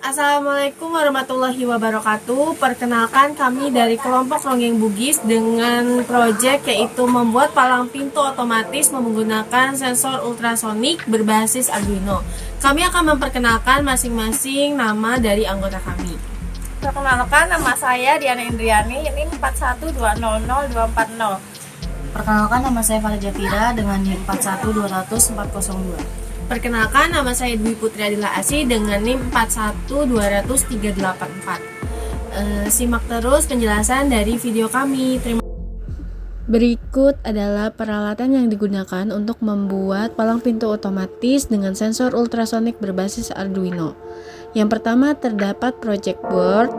Assalamualaikum warahmatullahi wabarakatuh. Perkenalkan kami dari kelompok Ronggeng Bugis dengan proyek yaitu membuat palang pintu otomatis menggunakan sensor ultrasonik berbasis Arduino. Kami akan memperkenalkan masing-masing nama dari anggota kami. Perkenalkan, nama saya Diana Indriani, NIM 412000240. Perkenalkan, nama saya Farah Jafira dengan NIM 412000402. Perkenalkan, nama saya Dwi Putri Adila Asih dengan NIM 4120384. Simak terus penjelasan dari video kami. Berikut adalah peralatan yang digunakan untuk membuat palang pintu otomatis dengan sensor ultrasonik berbasis Arduino. Yang pertama terdapat project board,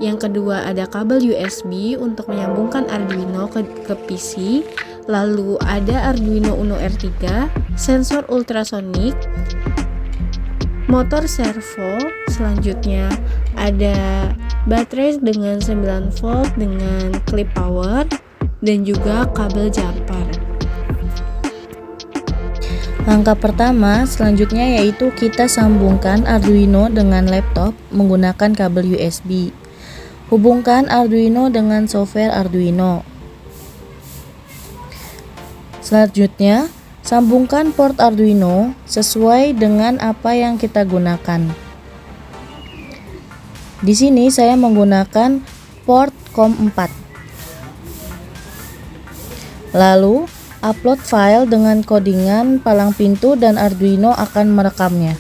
yang kedua ada kabel USB untuk menyambungkan Arduino ke PC, lalu ada Arduino Uno R3, sensor ultrasonik, motor servo, selanjutnya ada baterai dengan 9 volt dengan clip power, dan juga kabel jumper. Langkah pertama selanjutnya yaitu kita sambungkan Arduino dengan laptop menggunakan kabel USB. Hubungkan Arduino dengan software Arduino. Selanjutnya, sambungkan port Arduino sesuai dengan apa yang kita gunakan. Di sini saya menggunakan port COM4. Lalu, upload file dengan codingan palang pintu dan Arduino akan merekamnya.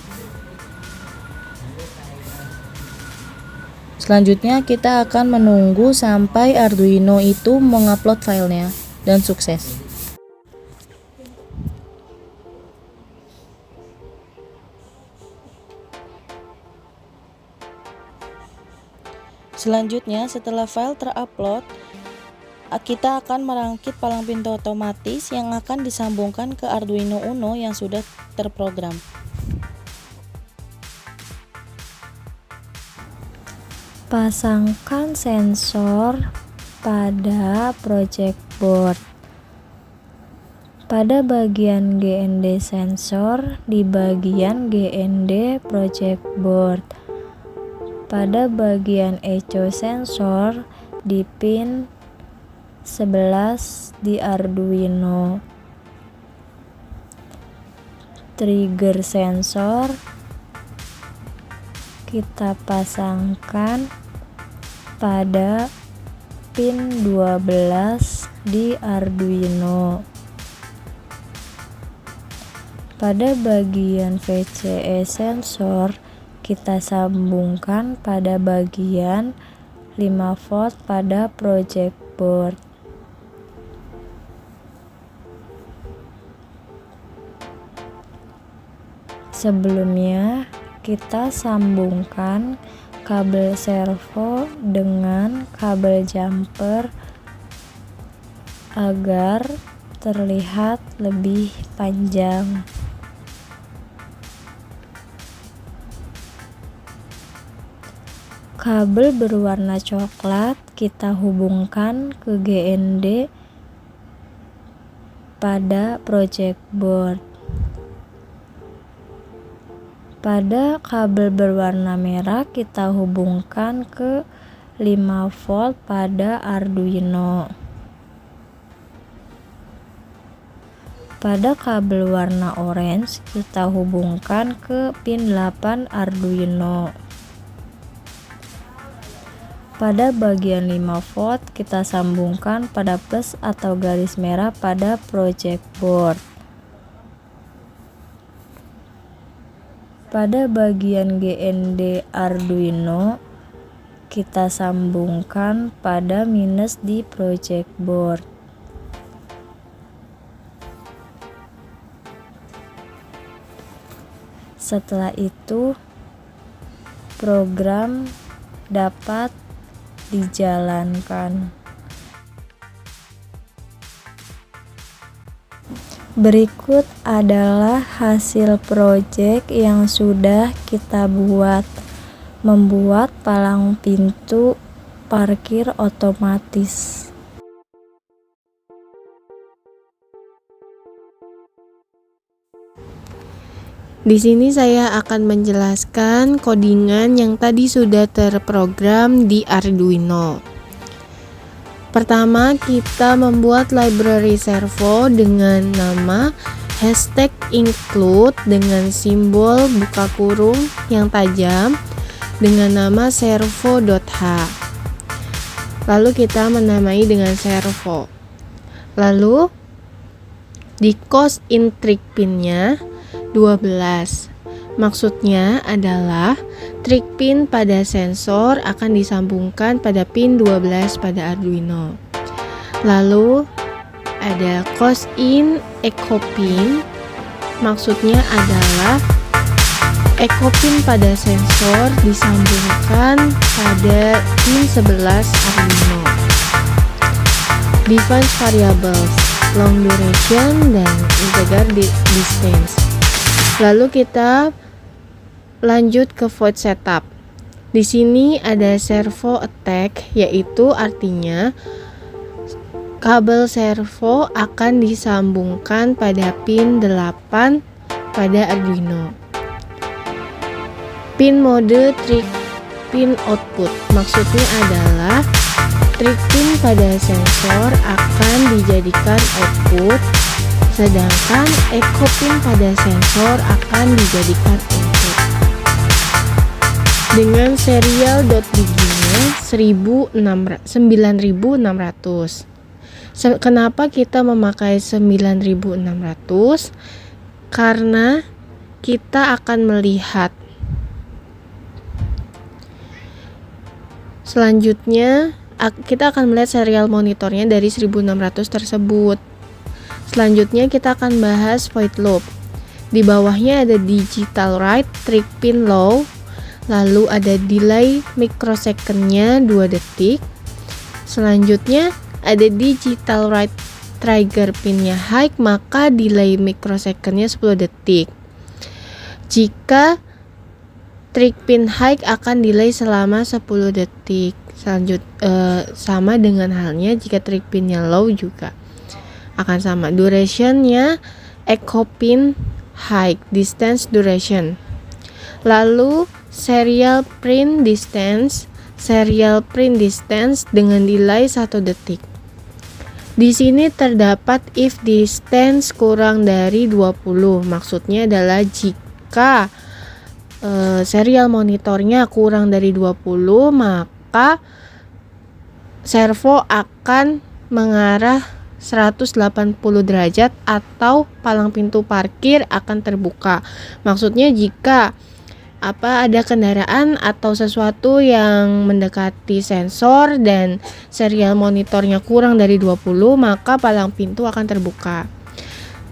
Selanjutnya kita akan menunggu sampai Arduino itu mengupload filenya dan sukses. Selanjutnya setelah file terupload, kita akan merangkit palang pintu otomatis yang akan disambungkan ke Arduino Uno yang sudah terprogram. Pasangkan sensor pada project board. Pada bagian GND sensor di bagian GND project board. Pada bagian echo sensor di pin 11 di Arduino. Trigger sensor kita pasangkan pada pin 12 di Arduino. Pada bagian VCE sensor kita sambungkan pada bagian 5 volt pada project board. Sebelumnya kita sambungkan kabel servo dengan kabel jumper agar terlihat lebih panjang. Kabel berwarna coklat kita hubungkan ke GND pada project board. Pada kabel berwarna merah kita hubungkan ke 5 volt pada Arduino. Pada kabel warna orange kita hubungkan ke pin 8 Arduino. Pada bagian 5 volt kita sambungkan pada plus atau garis merah pada project board. Pada bagian GND Arduino kita sambungkan pada minus di project board. Setelah itu program dapat dijalankan. Berikut adalah hasil proyek yang sudah kita buat. Membuat palang pintu parkir otomatis. Di sini saya akan menjelaskan codingan yang tadi sudah terprogram di Arduino. Pertama, kita membuat library servo dengan nama #include dengan simbol buka kurung yang tajam dengan nama servo.h. Lalu kita menamai dengan servo. Lalu di cos in trig pinnya 12. Maksudnya adalah trig pin pada sensor akan disambungkan pada pin 12 pada Arduino. Lalu ada cos in echo pin. Maksudnya adalah echo pin pada sensor disambungkan pada pin 11 Arduino. Define variables, long duration dan integer distance. Lalu kita lanjut ke void setup. Di sini ada servo attack, yaitu artinya kabel servo akan disambungkan pada pin 8 pada Arduino. Pin mode trig pin output, maksudnya adalah trig pin pada sensor akan dijadikan output, sedangkan echo pin pada sensor akan dijadikan input. Dengan serial dot beginnya 9600. Kenapa kita memakai 9600? Karena kita akan melihat selanjutnya kita akan melihat serial monitornya dari 1600 tersebut. Selanjutnya kita akan bahas void loop. Di bawahnya ada digital write trig pin low, lalu ada delay mikrosecondnya 2 detik. Selanjutnya ada digital write trigger pinnya high, maka delay mikrosecondnya 10 detik. Jika trig pin high akan delay selama 10 detik. Sama dengan halnya jika trig pinnya low juga akan sama. Durationnya echo pin high, distance duration. Lalu serial print distance dengan delay 1 detik. Di sini terdapat if distance kurang dari 20. Maksudnya adalah jika serial monitornya kurang dari 20, maka servo akan mengarah 180 derajat atau palang pintu parkir akan terbuka. Maksudnya jika ada kendaraan atau sesuatu yang mendekati sensor dan serial monitornya kurang dari 20, maka palang pintu akan terbuka.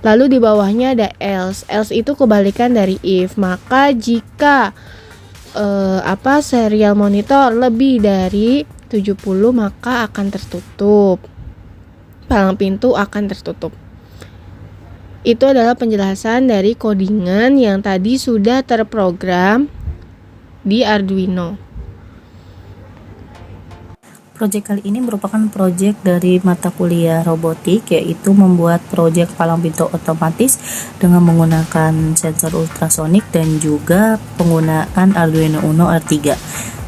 Lalu di bawahnya ada else. Else itu kebalikan dari if. Maka jika serial monitor lebih dari 70, maka akan tertutup. Palang pintu akan tertutup. Itu adalah penjelasan dari codingan yang tadi sudah terprogram di Arduino. Proyek kali ini merupakan proyek dari mata kuliah robotik, yaitu membuat proyek palang pintu otomatis dengan menggunakan sensor ultrasonik dan juga penggunaan Arduino Uno R3.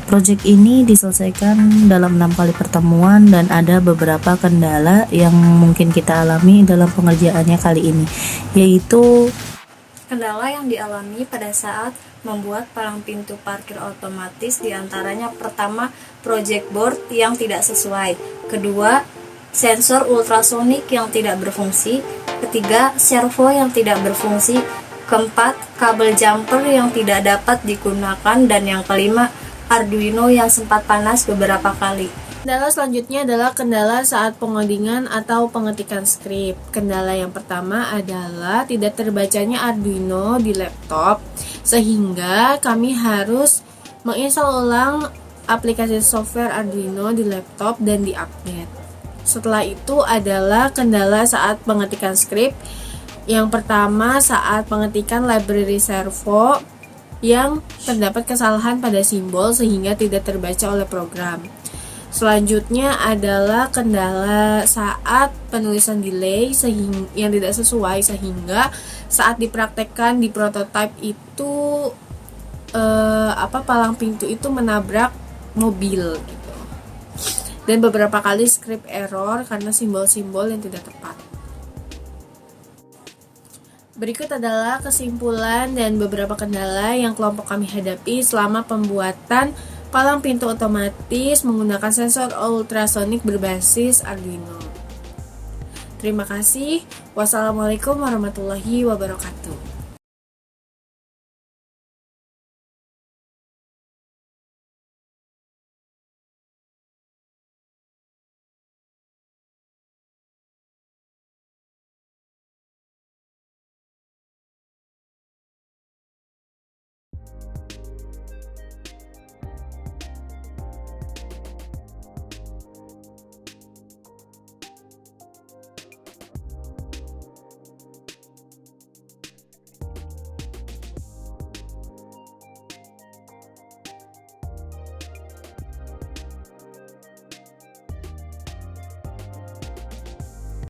Proyek ini diselesaikan dalam 6 kali pertemuan dan ada beberapa kendala yang mungkin kita alami dalam pengerjaannya kali ini, yaitu Kendala yang dialami pada saat membuat palang pintu parkir otomatis diantaranya pertama, project board yang tidak sesuai, kedua, sensor ultrasonik yang tidak berfungsi, ketiga, servo yang tidak berfungsi, keempat, kabel jumper yang tidak dapat digunakan, dan yang kelima, Arduino yang sempat panas beberapa kali. Kendala selanjutnya adalah kendala saat pengodingan atau pengetikan skrip. Kendala yang pertama adalah tidak terbacanya Arduino di laptop, sehingga kami harus menginstal ulang aplikasi software Arduino di laptop dan diupdate. Setelah itu adalah kendala saat pengetikan skrip. Yang pertama saat pengetikan library servo yang terdapat kesalahan pada simbol sehingga tidak terbaca oleh program. Selanjutnya adalah kendala saat penulisan delay yang tidak sesuai, sehingga saat dipraktekkan di prototype itu palang pintu itu menabrak mobil gitu. Dan beberapa kali script error karena simbol-simbol yang tidak tepat. Berikut adalah kesimpulan dan beberapa kendala yang kelompok kami hadapi selama pembuatan palang pintu otomatis menggunakan sensor ultrasonik berbasis Arduino. Terima kasih. Wassalamualaikum warahmatullahi wabarakatuh.